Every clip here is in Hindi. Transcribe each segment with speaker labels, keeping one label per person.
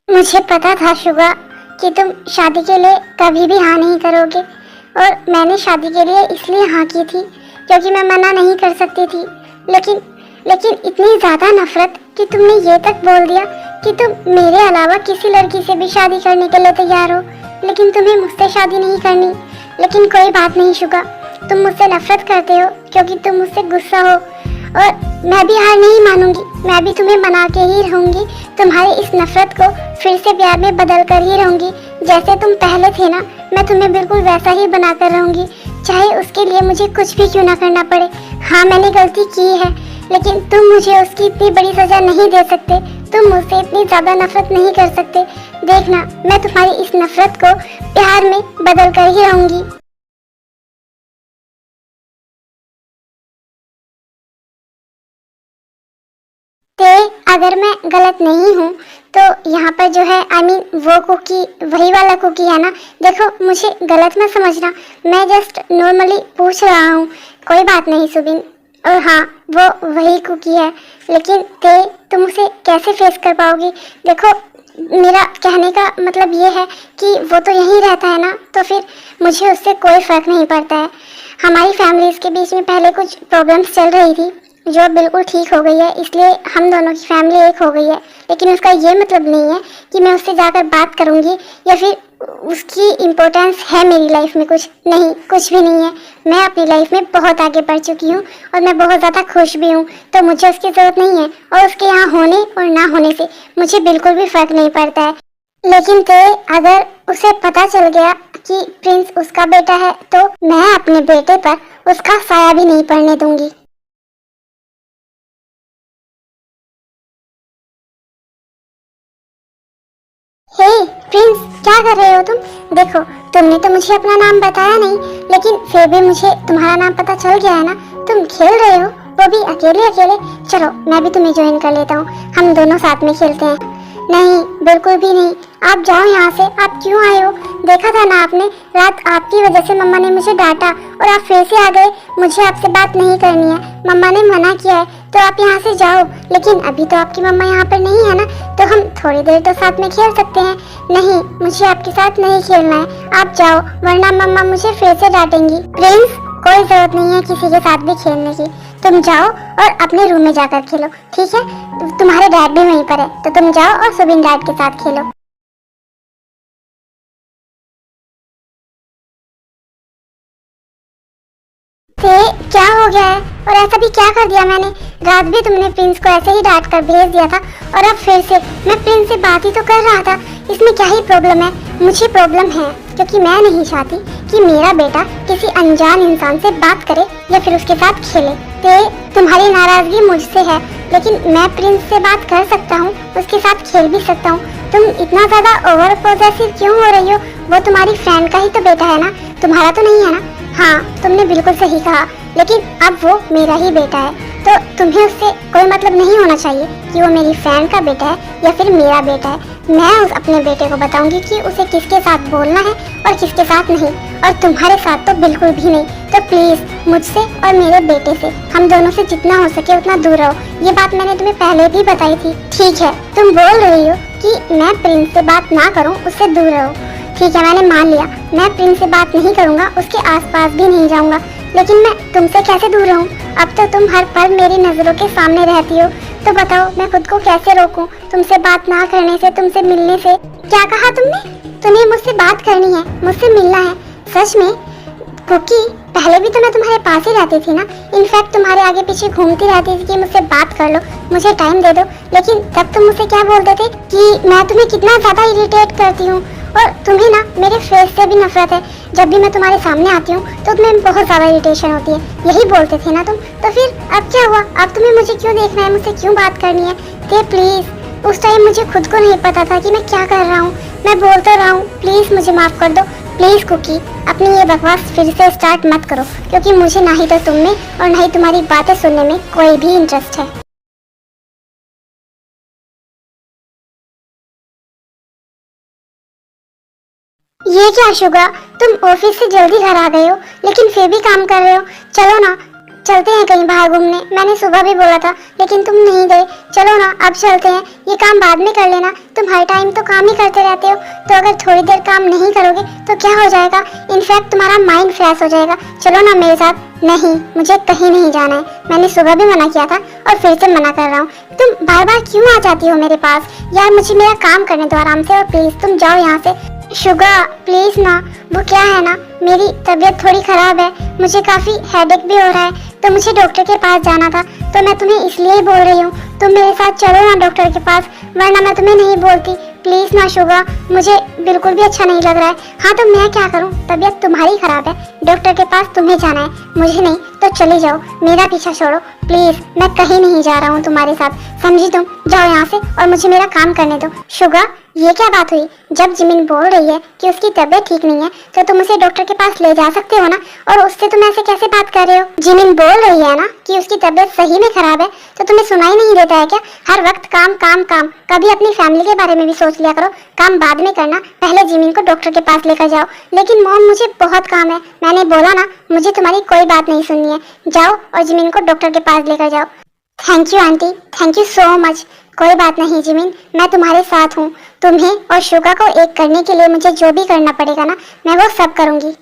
Speaker 1: मुझे पता था शुगा कि तुम शादी के लिए कभी भी हाँ नहीं करोगे, और मैंने शादी के लिए इसलिए हाँ की थी क्योंकि मैं मना नहीं कर सकती थी। लेकिन लेकिन इतनी ज़्यादा नफरत कि तुमने ये तक बोल दिया कि तुम मेरे अलावा किसी लड़की से भी शादी करने के लिए तैयार हो, लेकिन तुम्हें मुझसे शादी नहीं करनी। लेकिन कोई बात नहीं शुगा, तुम मुझसे नफरत करते हो क्योंकि तुम मुझसे गुस्सा हो, और मैं भी हार नहीं मानूंगी। मैं भी तुम्हें मना के ही रहूंगी, तुम्हारी इस नफरत को फिर से प्यार में बदल कर ही रहूंगी। जैसे तुम पहले थे ना, मैं तुम्हें बिल्कुल वैसा ही बना कर रहूंगी, चाहे उसके लिए मुझे कुछ भी क्यों ना करना पड़े। हाँ, मैंने गलती की है, लेकिन तुम मुझे उसकी इतनी बड़ी सजा नहीं दे सकते, तुम मुझसे इतनी ज़्यादा नफरत नहीं कर सकते। देखना, मैं तुम्हारी इस नफरत को प्यार में बदल कर ही रहूंगी। ते अगर मैं गलत नहीं हूँ तो यहाँ पर जो है वो कुकी, वही वाला कुकी है ना। देखो, मुझे गलत मत समझना, मैं जस्ट नॉर्मली पूछ रहा हूँ, कोई बात नहीं सुबिन। और हाँ, वो वही कुकी है, लेकिन ते तुम उसे कैसे फेस कर पाओगी? देखो, मेरा कहने का मतलब ये है कि वो तो यहीं रहता है ना, तो फिर मुझे उससे कोई फ़र्क नहीं पड़ता है। हमारी फैमिलीज़ के बीच में पहले कुछ प्रॉब्लम्स चल रही थी जो अब बिल्कुल ठीक हो गई है, इसलिए हम दोनों की फैमिली एक हो गई है। लेकिन उसका ये मतलब नहीं है कि मैं उससे जाकर बात करूँगी या फिर उसकी इम्पोर्टेंस है मेरी लाइफ में। कुछ नहीं, कुछ भी नहीं है। मैं अपनी लाइफ में बहुत आगे बढ़ चुकी हूँ और मैं बहुत ज़्यादा खुश भी हूँ, तो मुझे उसकी ज़रूरत नहीं है, और उसके यहाँ होने और ना होने से मुझे बिल्कुल भी फ़र्क नहीं पड़ता है। लेकिन ते अगर उसे पता चल गया कि प्रिंस उसका बेटा है, तो मैं अपने बेटे पर उसका साया भी नहीं पड़ने दूंगी। हे प्रिंस, क्या कर रहे हो तुम? देखो, तुमने तो मुझे अपना नाम बताया नहीं, लेकिन फिर भी मुझे तुम्हारा नाम पता चल गया है ना। तुम खेल रहे हो, वो भी अकेले अकेले। चलो, मैं भी तुम्हें ज्वाइन कर लेता हूँ, हम दोनों साथ में खेलते हैं। नहीं, बिल्कुल भी नहीं। आप जाओ यहाँ से। आप क्यों आए हो? देखा था ना आपने, रात आपकी वजह से मम्मा ने मुझे डांटा और आप फिर से आ गए। मुझे आपसे बात नहीं करनी है, मम्मा ने मना किया है, तो आप यहाँ से जाओ। लेकिन अभी तो आपकी मम्मा यहाँ पर नहीं है ना, तो हम थोड़ी देर तो साथ में खेल सकते हैं। नहीं, मुझे आपके साथ नहीं खेलना है, आप जाओ, वरना मम्मा मुझे फिर से डांटेंगी। प्रिंस, कोई जरूरत नहीं है किसी के साथ भी खेलने की। तुम जाओ और अपने रूम में जाकर खेलो, ठीक है? तुम्हारे डैड भी वहीं पर है, तो तुम जाओ और सुबिन डैड के साथ खेलो। ते क्या हो गया है? और ऐसा भी क्या कर दिया मैंने? रात भी तुमने प्रिंस को ऐसे ही डांट कर भेज दिया था, और अब फिर से मैं प्रिंस से बात ही तो कर रहा था। इसमें क्या ही प्रॉब्लम है? मुझे प्रॉब्लम है क्योंकि मैं नहीं चाहती कि मेरा बेटा किसी अनजान इंसान से बात करे या फिर उसके साथ खेले। ते तुम्हारी नाराजगी मुझसे है, लेकिन मैं प्रिंस से बात कर सकता हूँ, उसके साथ खेल भी सकता हूँ। तुम इतना ज्यादा ओवर पॉजेसिव क्यों हो रही हो? वो तुम्हारी फ्रेंड का ही तो बेटा है ना, तुम्हारा तो नहीं है ना। हाँ, तुमने बिल्कुल सही कहा, लेकिन अब वो मेरा ही बेटा है, तो तुम्हें उससे कोई मतलब नहीं होना चाहिए कि वो मेरी फ्रेंड का बेटा है या फिर मेरा बेटा है। मैं उस अपने बेटे को बताऊंगी कि उसे किसके साथ बोलना है और किसके साथ नहीं, और तुम्हारे साथ तो बिल्कुल भी नहीं। तो प्लीज मुझसे और मेरे बेटे से, हम दोनों से जितना हो सके उतना दूर रहो। ये बात मैंने तुम्हें पहले भी बताई थी। ठीक है, तुम बोल रही हो कि मैं प्रिंस से बात ना करूँ, उससे दूर रहो। ठीक है, मैंने मान लिया, मैं प्रिंस से बात नहीं करूँगा, उसके आसपास भी नहीं जाऊँगा। लेकिन मैं तुमसे कैसे दूर रहूँ? अब तो तुम हर पल मेरी नज़रों के सामने रहती हो, तो बताओ मैं खुद को कैसे रोकूं तुमसे बात ना करने से, तुमसे मिलने से? क्या कहा तुमने? तुम्हें मुझसे बात करनी है, मुझसे मिलना है? सच में? कुकी, पहले भी तो मैं तुम्हारे पास ही रहती थी ना। इनफैक्ट तुम्हारे आगे पीछे घूमती रहती थी कि मुझसे बात कर लो, मुझे टाइम दे दो। लेकिन तब तुम मुझसे क्या बोलते थे कि मैं तुम्हें कितना ज़्यादा इरिटेट करती हूँ, और तुम्हें ना मेरे फेस से भी नफरत है। जब भी मैं तुम्हारे सामने आती हूँ तो तुम्हें बहुत ज़्यादा इरिटेशन होती है, यही बोलते थे ना तुम। तो फिर अब क्या हुआ? अब तुम्हें मुझे क्यों देखना है, मुझसे क्यों बात करनी है? ते प्लीज़, उस टाइम मुझे खुद को नहीं पता था कि मैं क्या कर रहा हूँ, मैं बोलता रहा हूँ। प्लीज़ मुझे माफ़ कर दो। प्लीज़ कुकी, अपनी ये बकवास फिर से स्टार्ट मत करो, क्योंकि मुझे ना ही तो तुम में और ना ही तुम्हारी बातें सुनने में कोई भी इंटरेस्ट है। ये क्या शुगा, तुम ऑफिस से जल्दी घर आ गए हो, लेकिन फिर भी काम कर रहे हो। चलो ना, चलते हैं कहीं बाहर घूमने। मैंने सुबह भी बोला था लेकिन तुम नहीं गए। चलो ना अब चलते हैं, ये काम बाद में कर लेना। तुम हर टाइम तो काम ही करते रहते हो, तो अगर थोड़ी देर काम नहीं करोगे तो क्या हो जाएगा? इनफैक्ट तुम्हारा माइंड फ्रेश हो जाएगा। चलो ना मेरे साथ। नहीं, मुझे कहीं नहीं जाना है। मैंने सुबह भी मना किया था और फिर से मना कर रहा हूँ। तुम बार बार क्यों आ जाती हो मेरे पास? यार मुझे मेरा काम करने दो आराम से, और प्लीज तुम जाओ यहाँ से। शुगा प्लीज ना। वो क्या है ना, मेरी तबीयत थोड़ी खराब है, मुझे काफी हेडेक भी हो रहा है, तो मुझे डॉक्टर के पास जाना था, तो मैं तुम्हें इसलिए ही बोल रही हूँ। तुम मेरे साथ चलो ना डॉक्टर के पास, वरना मैं तुम्हें नहीं बोलती। प्लीज ना शुगा, मुझे बिल्कुल भी अच्छा नहीं लग रहा है। हाँ तो मैं क्या करूँ, तबीयत तुम्हारी खराब है, डॉक्टर के पास तुम्हें जाना है, मुझे नहीं। तो चली जाओ, मेरा पीछा छोड़ो प्लीज। मैं कहीं नहीं जा रहा हूँ तुम्हारे साथ, समझी तुम? जाओ यहाँ से और मुझे मेरा काम करने दो। शुगा ये क्या बात हुई? जब जिमिन बोल रही है कि उसकी तबीयत ठीक नहीं है तो तुम उसे डॉक्टर के पास ले जा सकते हो ना, और उससे तुम ऐसे कैसे बात कर रहे हो? जिमिन बोल रही है ना कि उसकी तबीयत सही में खराब है, तो तुम्हें सुनाई नहीं देता है क्या? हर वक्त काम काम काम। कभी अपनी फैमिली के बारे में भी सोच लिया करो। काम बाद में करना, पहले जिमिन को डॉक्टर के पास लेकर जाओ। लेकिन मॉम मुझे बहुत काम है। मैंने बोला ना, मुझे तुम्हारी कोई बात नहीं सुननी है। जाओ और जिमिन को डॉक्टर के पास लेकर जाओ। Thank you aunty, thank you so much. कोई बात नहीं जिमिन, मैं तुम्हारे साथ हूँ। तुम्हें और शुगा को एक करने के लिए मुझे जो भी करना पड़ेगा ना, मैं वो सब करूँगी।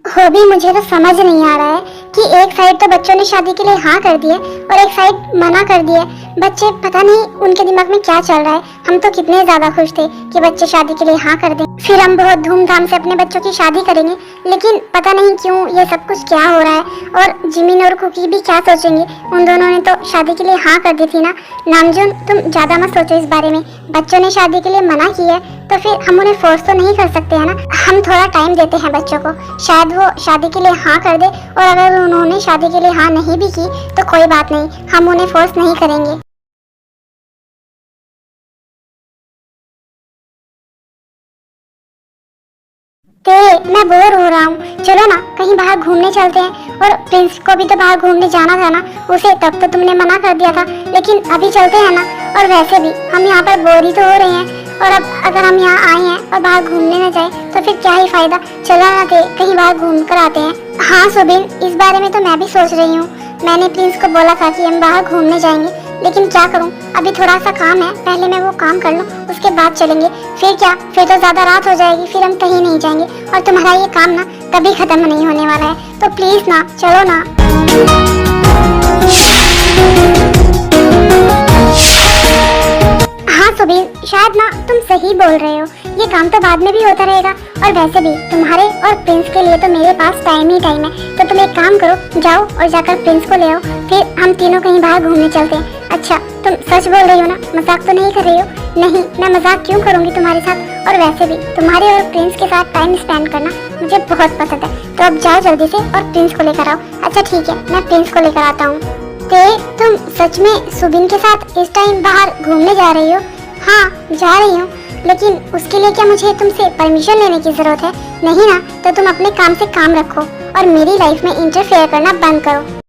Speaker 1: हो भी मुझे तो समझ नहीं आ रहा है कि एक साइड तो बच्चों ने शादी के लिए हाँ कर दिए और एक साइड मना कर दिए। बच्चे पता नहीं उनके दिमाग में क्या चल रहा है। हम तो कितने ज्यादा खुश थे कि बच्चे शादी के लिए हाँ कर दें, फिर हम बहुत धूमधाम से अपने बच्चों की शादी करेंगे। लेकिन पता नहीं क्यों ये सब कुछ क्या हो रहा है। और जिमिन और कुकी भी क्या सोचेंगे? उन दोनों ने तो शादी के लिए हाँ कर दी थी ना। नामजून तुम ज्यादा मत सोचो इस बारे में। बच्चों ने शादी के लिए मना की है तो फिर हम उन्हें फोर्स तो नहीं कर सकते है ना। हम थोड़ा टाइम देते हैं बच्चों को, शायद वो शादी के लिए हाँ कर दे। और अगर उन्होंने शादी के लिए हाँ नहीं भी की तो कोई बात नहीं, हम उन्हें फोर्स नहीं करेंगे। ते मैं बोर हो रहा हूँ, चलो ना कहीं बाहर घूमने चलते हैं। और प्रिंस को भी तो बाहर घूमने जाना था ना, उसे तब तो तुमने मना कर दिया था, लेकिन अभी चलते हैं ना। और वैसे भी हम यहाँ पर बोर ही तो हो रहे हैं, और अब अगर हम यहाँ आए हैं और बाहर घूमने न जाए तो फिर क्या ही फायदा। चलो ना ते कहीं बाहर घूम कर आते हैं। हाँ सुबिन, इस बारे में तो मैं भी सोच रही हूँ। मैंने प्रिंस को बोला था कि हम बाहर घूमने जाएंगे, लेकिन क्या करूं, अभी थोड़ा सा काम है, पहले मैं वो काम कर लूं, उसके बाद चलेंगे। फिर क्या, फिर तो ज्यादा रात हो जाएगी, फिर हम कहीं नहीं जाएंगे, और तुम्हारा ये काम ना कभी खत्म नहीं होने वाला है। तो प्लीज ना, चलो ना। हाँ सुबीर, शायद ना तुम सही बोल रहे हो, ये काम तो बाद में भी होता रहेगा। और वैसे भी तुम्हारे और प्रिंस के लिए तो मेरे पास टाइम ही टाइम है। तो तुम एक काम करो, जाओ और जाकर प्रिंस को ले आओ, फिर हम तीनों कहीं बाहर घूमने चलते हैं। अच्छा तुम सच बोल रही हो ना, मजाक तो नहीं कर रही हो? नहीं, मैं मजाक क्यों करूँगी तुम्हारे साथ। और वैसे भी तुम्हारे और प्रिंस के साथ टाइम स्पेंड करना मुझे बहुत पसंद है। तो अब जाओ जल्दी से और प्रिंस को लेकर आओ। अच्छा ठीक है, मैं प्रिंस को लेकर आता हूँ। तुम सच में सुबिन के साथ इस टाइम बाहर घूमने जा रही हो? हाँ जा रही हूँ, लेकिन उसके लिए क्या मुझे तुमसे परमिशन लेने की जरूरत है? नहीं ना, तो तुम अपने काम से काम रखो और मेरी लाइफ में इंटरफेयर करना बंद करो।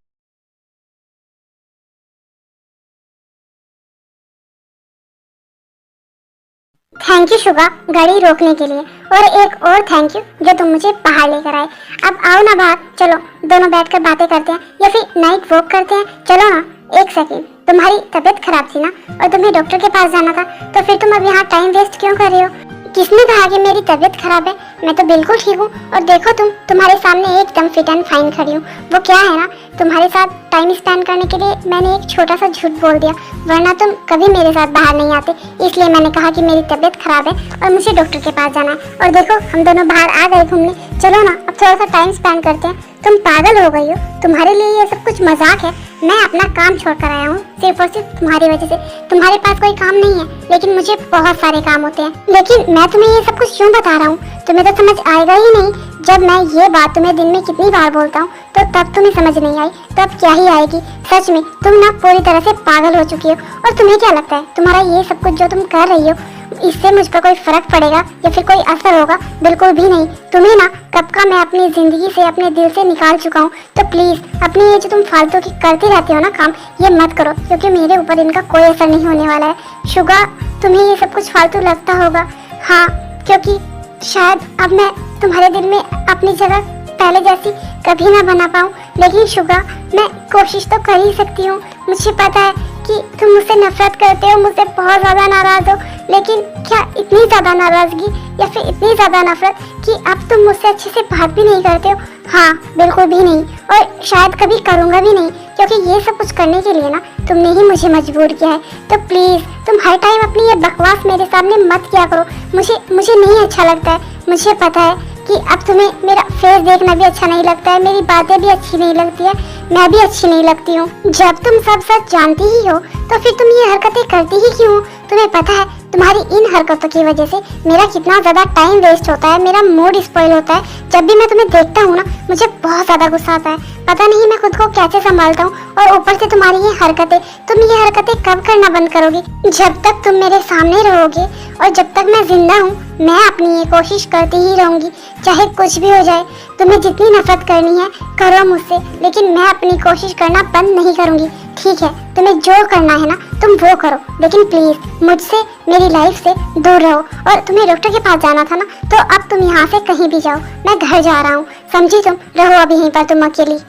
Speaker 1: थैंक यू शुगा, गाड़ी रोकने के लिए, और एक और थैंक यू जो तुम मुझे बाहर लेकर आए। अब आओ ना बाहर, चलो दोनों बैठकर बातें करते हैं या फिर नाइट वॉक करते हैं। चलो ना। एक सेकंड, तुम्हारी तबीयत खराब थी ना और तुम्हें डॉक्टर के पास जाना था, तो फिर तुम अब यहाँ टाइम वेस्ट क्यों कर रहे हो? किसने कहा कि मेरी तबीयत खराब है? मैं तो बिल्कुल ठीक हूँ। और देखो तुम्हारे सामने एकदम फिट एंड फाइन खड़ी हूँ। वो क्या है ना, तुम्हारे साथ टाइम स्पेंड करने के लिए मैंने एक छोटा सा झूठ बोल दिया, वरना तुम कभी मेरे साथ बाहर नहीं आते। इसलिए मैंने कहा कि मेरी तबीयत खराब है और मुझे डॉक्टर के पास जाना है। और देखो हम दोनों बाहर आ गए घूमने। चलो ना अब थोड़ा सा टाइम स्पेंड करते हैं। तुम पागल हो गई हो, तुम्हारे लिए ये सब कुछ मजाक है। मैं अपना काम छोड़ कर आया हूँ सिर्फ और सिर्फ तुम्हारी वजह से। तुम्हारे पास कोई काम नहीं है, लेकिन मुझे बहुत सारे काम होते हैं। लेकिन मैं तुम्हें ये सब कुछ क्यों बता रहा हूँ, तुम्हें तो समझ आएगा ही नहीं। जब मैं ये बात तुम्हें दिन में कितनी बार बोलता हूँ, तो तब तुम्हें समझ नहीं आई, तो अब क्या ही आएगी। सच में तुम ना पूरी तरह से पागल हो चुकी हो। और तुम्हें क्या लगता है तुम्हारा ये सब कुछ जो तुम कर रही हो, इससे मुझ पर कोई फर्क पड़ेगा या फिर कोई असर होगा? बिल्कुल भी नहीं। तुम्हें ना कब का मैं अपनी जिंदगी से, अपने दिल से निकाल चुका हूँ। तो प्लीज अपनी ये जो तुम फालतू की करती रहती हो ना काम, ये मत करो, क्योंकि मेरे ऊपर इनका कोई असर नहीं होने वाला है। शुगा, तुम्हें ये सब कुछ फालतू लगता होगा। हाँ, क्योंकि शायद अब मैं तुम्हारे दिल में अपनी जगह पहले जैसी कभी ना बना पाऊँ, लेकिन शुगा मैं कोशिश तो कर ही सकती हूँ। मुझे पता है कि तुम मुझसे नफरत करते हो, मुझसे बहुत ज़्यादा नाराज़ हो, लेकिन क्या इतनी ज़्यादा नाराज़गी या फिर इतनी ज़्यादा नफरत कि अब तुम मुझसे अच्छे से बात भी नहीं करते हो? हाँ, बिल्कुल भी नहीं, और शायद कभी करूँगा भी नहीं, क्योंकि ये सब कुछ करने के लिए ना तुमने ही मुझे मजबूर किया है। तो प्लीज़ तुम हर टाइम अपनी ये बकवास मेरे सामने मत किया करो। मुझे नहीं अच्छा लगता है। मुझे पता है कि अब तुम्हें मेरा फेस देखना भी अच्छा नहीं लगता है, मेरी बातें भी अच्छी नहीं लगती है, मैं भी अच्छी नहीं लगती हूँ। जब तुम सब सच जानती ही हो तो फिर तुम ये हरकतें करती ही क्यों? तुम्हें पता है तुम्हारी इन हरकतों की वजह से मेरा कितना ज़्यादा टाइम वेस्ट होता है, मेरा मूड स्पॉइल होता है। जब भी मैं तुम्हें देखता हूँ ना मुझे बहुत ज़्यादा गुस्सा आता है। पता नहीं मैं खुद को कैसे संभालता हूँ, और ऊपर से तुम्हारी ये हरकतें। तुम ये हरकतें कब करना बंद करोगी? जब तक तुम मेरे सामने रहोगे और जब तक मैं जिंदा हूँ मैं अपनी ये कोशिश करती ही रहूँगी, चाहे कुछ भी हो जाए। तुम्हें जितनी नफरत करनी है करो मुझसे, लेकिन मैं अपनी कोशिश करना बंद नहीं करूँगी। ठीक है, तुम्हें जो करना है ना तुम वो करो, लेकिन प्लीज मुझसे, मेरी लाइफ से दूर रहो। और तुम्हें डॉक्टर के पास जाना था ना, तो अब तुम यहाँ से कहीं भी जाओ, मैं घर जा रहा हूँ, समझी? तुम रहो अभी यहीं पर तुम अकेली।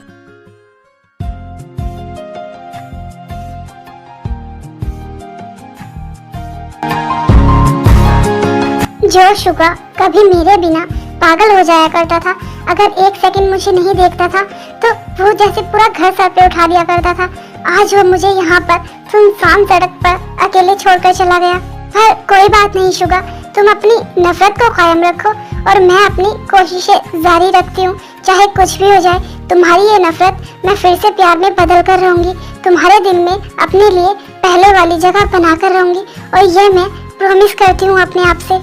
Speaker 1: जो शुगा कभी मेरे बिना पागल हो जाया करता था, अगर एक सेकंड मुझे नहीं देखता था तो वो जैसे पूरा घर सर पे उठा लिया करता था, आज वो मुझे यहाँ पर सुनसान सड़क पर अकेले छोड़कर चला गया। पर कोई बात नहीं शुगा, तुम अपनी नफरत को कायम रखो और मैं अपनी कोशिशें जारी रखती हूँ। चाहे कुछ भी हो जाए, तुम्हारी ये नफरत मैं फिर से प्यार में बदल कर रहूँगी, तुम्हारे दिल में अपने लिए पहले वाली जगह बना कर रहूँगी, और ये मैं प्रॉमिस करती हूँ अपने आप से।